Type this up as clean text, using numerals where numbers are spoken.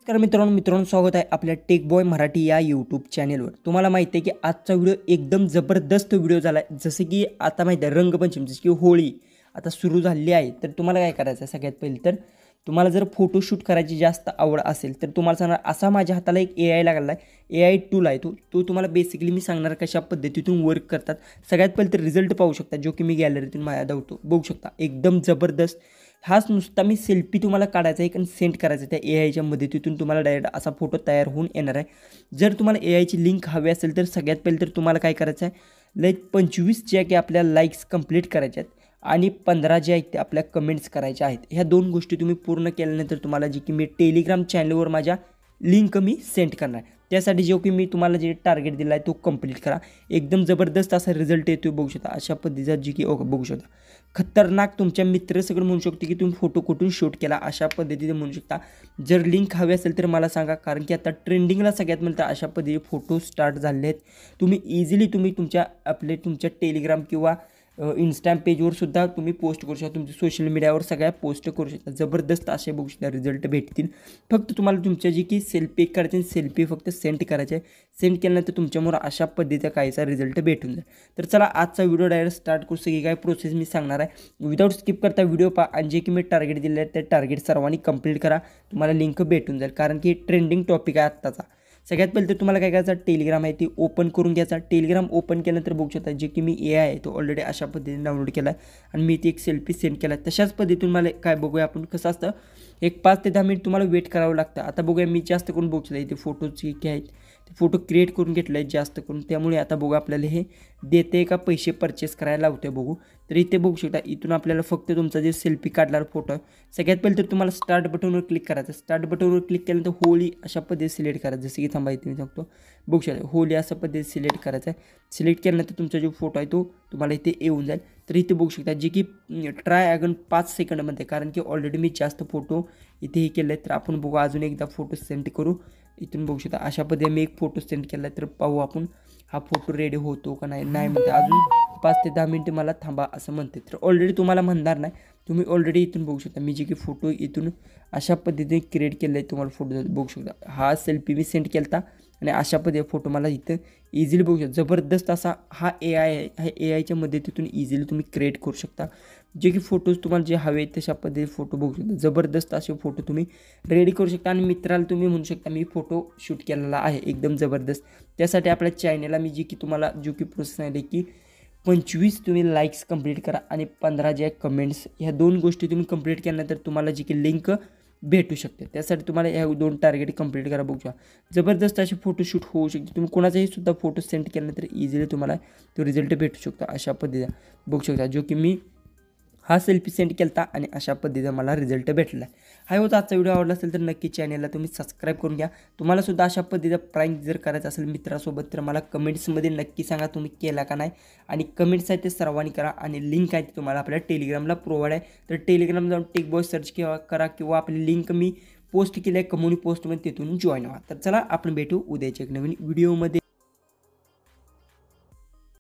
नमस्कार मित्रांनो स्वागत आहे आपल्या टेक बॉय मराठी या यूट्यूब चॅनेलवर। तुम्हाला माहिती आहे की आजचा व्हिडिओ एकदम जबरदस्त व्हिडिओ झाला आहे। जसे की आता माहिती आहे रंगपंचमी जसे की होळी आता सुरू झाली आहे, तर तुम्हाला काय करायचं आहे सगळ्यात पहिले तर तुम्हाला जर फोटोशूट करायची जास्त आवड असेल तर तुम्हाला सांगणार असा माझ्या हाताला एक AI लागला आहे, AI टूल आहे तो तुम्हाला बेसिकली मी सांगणार कशा पद्धतीतून वर्क करतात। सगळ्यात पहिले तर रिझल्ट पाहू शकता जो की मी गॅलरीतून माझ्या धावतो बघू शकता एकदम जबरदस्त। हाच नुसता मी सेल्फी तुम्हाला काढायचा आहे आणि सेंड करायचा त्या AIच्या मदतीतून तुम्हाला डायरेक्ट असा फोटो तयार होऊन येणार आहे। जर तुम्हाला AIची लिंक हवी असेल तर सगळ्यात पहिले तर तुम्हाला काय करायचं आहे, 25 जे की आपल्याला लाईक्स कंप्लीट करायचे आहेत आणि 15 जे आहेत ते आपल्या कमेंट्स करायच्या आहेत। ह्या दोन गोष्टी तुम्ही पूर्ण केल्यानंतर तुम्हाला जी की मी टेलिग्राम चॅनलवर माझ्या लिंक मी सेंड करणार आहे। त्यासाठी जो की मी तुम्हाला जे टार्गेट दिला आहे तो कंप्लीट करा। एकदम जबरदस्त असा रिझल्ट येतो बघू शकता। अशा पद्धतीचा जी की बघू शकता खतरनाक तुमच्या मित्र सगळं म्हणू शकतो की तुम्ही फोटो कुठून शूट केला अशा पद्धतीने म्हणू शकता। जर लिंक हवी असेल तर मला सांगा, कारण की आता ट्रेंडिंगला सगळ्यात म्हणतात अशा पद्धतीने फोटो स्टार्ट झाले आहेत। तुम्ही इझिली तुमच्या टेलिग्राम किंवा इंस्टा पेजवर सुद्धा तुम्ही पोस्ट करू शकता, तुमच्या सोशल मीडियावर सगळ्या पोस्ट करू शकता। जबरदस्त असे बघू शकता रिझल्ट भेटतील। फक्त तुम्हाला तुमच्या जी की सेल्फी करायची सेल्फी फक्त सेंड करायचे आहे। सेंड केल्यानंतर तुमच्यामुळे अशा पद्धतीचा काहीचा रिझल्ट भेटून जाईल। तर चला आजचा व्हिडिओ डायरेक्ट स्टार्ट करू। सगळी काय प्रोसेस मी सांगणार आहे, विदाऊट स्किप करता व्हिडिओ पहा आणि जे की मी टार्गेट दिले आहे ते टार्गेट सर्वांनी कंप्लीट करा, तुम्हाला लिंक भेटून जाईल। कारण की ट्रेंडिंग टॉपिक आहे आत्ताचा। सगळ्यात पहिले तर तुम्हाला काय करायचं, टेलिग्राम आहे ती ओपन करून घ्यायचा। टेलिग्राम ओपन केल्यानंतर बघू शकता जे की मी AI आहे तो ऑलरेडी अशा पद्धतीने डाउनलोड केला आहे आणि मी ती एक सेल्फी सेंड केला आहे। तशाच पद्धतीतून मला काय बघूया आपण कसं असतं, एक 5 ते 10 मिनिट तुम्हाला वेट करावं लागतं। आता बघूया मी जास्त करून बघू शकता इथे फोटोची काय आहेत ते फोटो क्रिएट करून घेतले आहेत जास्त करून, त्यामुळे आता बघू आपल्याला हे देते का पैसे परचेस करायला लावते बघू। तर इथे बघू शकता इथून आपल्याला फक्त तुमचा जे सेल्फी काढणारा फोटो आहे सगळ्यात पहिले तर तुम्हाला स्टार्ट बटनवर क्लिक करायचं। स्टार्ट बटनवर क्लिक केल्यानंतर होळी अशा पद्धतीने सिलेक्ट करायचं, जसं की थांबा इथे मी सांगतो बघू शकता होळी अशा पद्धतीने सिलेक्ट करायचं आहे। सिलेक्ट केल्यानंतर तुमचा जो फोटो आहे तो तुम्हाला इथे येऊन जाईल। तर इथे बघू शकता जे की ट्राय अगन 5 सेकंडमध्ये, कारण की ऑलरेडी मी जास्त फोटो इथे हे केले आहेत। तर आपण बघू अजून एकदा फोटो सेंड करू। इथून बघू शकता अशा पद्धतीने मी एक फोटो सेंड केला आहे। तर पाहू आपण हा फोटो रेडी होतो का नाही म्हणते, अजून 5 ते 10 मिनिटं मला थांबा असं म्हणते। तर ऑलरेडी तुम्हाला म्हणणार नाही, तुम्ही ऑलरेडी इथून बघू शकता मी जे की फोटो इथून अशा पद्धतीने क्रिएट केलं आहे तुम्हाला फोटो बघू शकता। हा सेल्फी मी सेंड केला आणि अशा पद्धतीने फोटो मला इथं इझिली बघू शकता। जबरदस्त असा हा AI आहे, ह्या AIच्या मदतीतून इझिली तुम्ही क्रिएट करू शकता। जे की फोटोज तुम्हाला जे हवे तशा पद्धतीने फोटो बघू शकता। जबरदस्त असे फोटो तुम्ही रेडी करू शकता आणि मित्राला तुम्ही म्हणू शकता मी फोटो शूट केलेला आहे एकदम जबरदस्त। त्यासाठी आपल्या चॅनलला मी जी की तुम्हाला जो की प्रोसेस आहे की 25 तुम्ही लाईक्स कंप्लीट करा आणि 15 जे कमेंट्स, ह्या दोन गोष्टी तुम्ही कंप्लीट केल्यानंतर तुम्हाला जी की लिंक भेटू शकते। त्यासाठी तुम्हाला ह्या दोन टार्गेट कंप्लीट करा बघू शकता। जबरदस्त असे फोटोशूट होऊ शकते। तुम्ही कोणाचाही सुद्धा फोटो सेंड केल्यानंतर इझिली तुम्हाला तो रिझल्ट भेटू शकतो अशा पद्धतीने बघू शकता। जो की मी हा सेल्फी सेंड केला आणि अशा पद्धतीने मला रिझल्ट भेटला आहे। हा होता आजचा व्हिडिओ, आवडला असेल तर नक्की चॅनलला तुम्ही सबस्क्राईब करून घ्या। तुम्हाला सुद्धा अशा पद्धतीचा प्रँक जर करायचा असेल मित्रासोबत तर मला कमेंट्समध्ये नक्की सांगा तुम्ही केला का नाही, आणि कमेंट्स आहेत ते सर्वांनी करा आणि लिंक आहे ते तुम्हाला आपल्या टेलिग्रामला प्रोव्हाइड आहे। तर टेलिग्राम जाऊन टेक बॉय सर्च करा किंवा आपली लिंक मी पोस्ट केली आहे कम्युनिटी पोस्टमध्ये, तिथून जॉईन व्हा। तर चला आपण भेटू उद्याच्या एक नवीन व्हिडिओमध्ये।